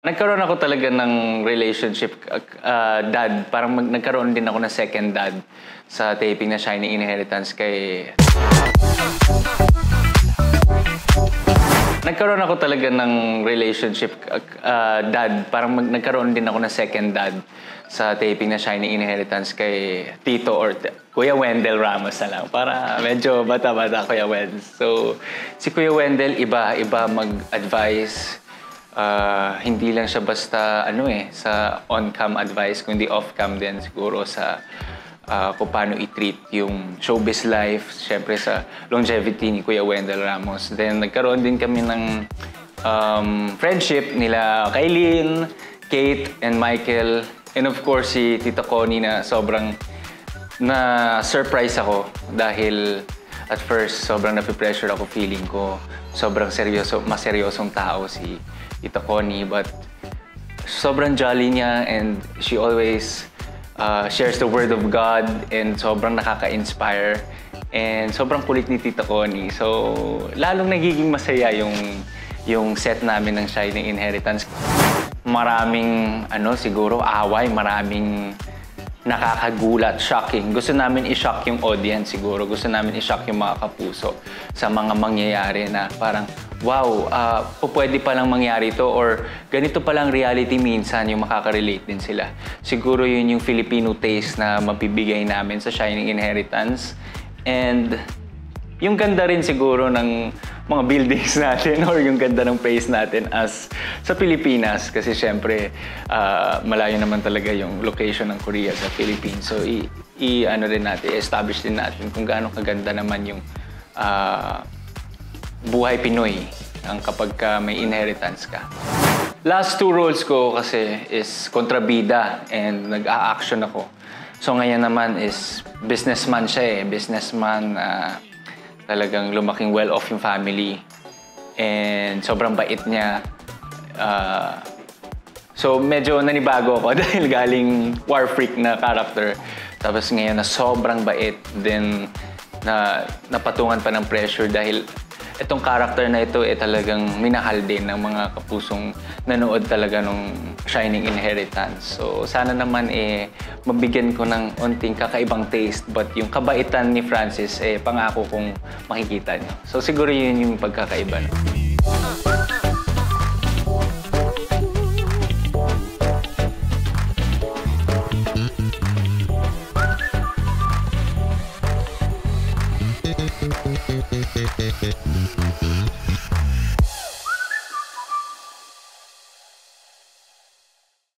Nagkaroon ako talaga ng relationship, dad. Parang nagkaroon din ako ng second dad sa taping na Shining Inheritance kay... Nagkaroon ako talaga ng relationship, dad. Parang nagkaroon din ako ng second dad sa taping na Shining Inheritance kay Tito or Kuya Wendell Ramos na lang. Para medyo bata-bata Kuya Wendell. So, si Kuya Wendell, iba mag-advise. Hindi lang siya basta sa on-cam advice, kundi off-cam din siguro sa kung paano i-treat yung showbiz life, syempre sa longevity ni Kuya Wendell Ramos. Then nagkaroon din kami ng friendship nila Kailin, Kate, and Michael. And of course si Tita Connie na sobrang na-surprise ako dahil at first sobrang napipressure ako, feeling ko sobrang mas seryosong tao si Tita Connie, but sobrang jolly niya and she always shares the word of God and sobrang nakaka-inspire and sobrang kulit ni Tita Connie. So, lalong nagiging masaya yung set namin ng Shining Inheritance. Maraming siguro away, maraming nakakagulat, shocking. Gusto namin i-shock yung audience siguro. Gusto namin i-shock yung mga kapuso sa mga mangyayari na parang, wow, pwede palang mangyari ito or ganito palang reality minsan yung makaka-relate din sila. Siguro yun yung Filipino taste na mabibigay namin sa Shining Inheritance. And yung ganda rin siguro ng mga buildings natin or yung ganda ng place natin as sa Pilipinas. Kasi syempre, malayo naman talaga yung location ng Korea sa Philippines. So, establish din natin kung gaano kaganda naman yung buhay Pinoy kapag may inheritance ka. Last 2 roles ko kasi is kontrabida and nag-a-action ako. So ngayon naman is businessman siya businessman, talagang lumaking well-off yung family. And sobrang bait niya. So medyo nanibago ako dahil galing war freak na character. Tapos ngayon na sobrang bait. Then napatungan pa ng pressure dahil itong character na ito talagang minahal din ng mga kapusong nanood talaga nung Shining Inheritance. So sana naman mabigyan ko ng onting kakaibang taste, but yung kabaitan ni Francis pangako kong makikita niyo. So siguro yun yung pagkakaiba.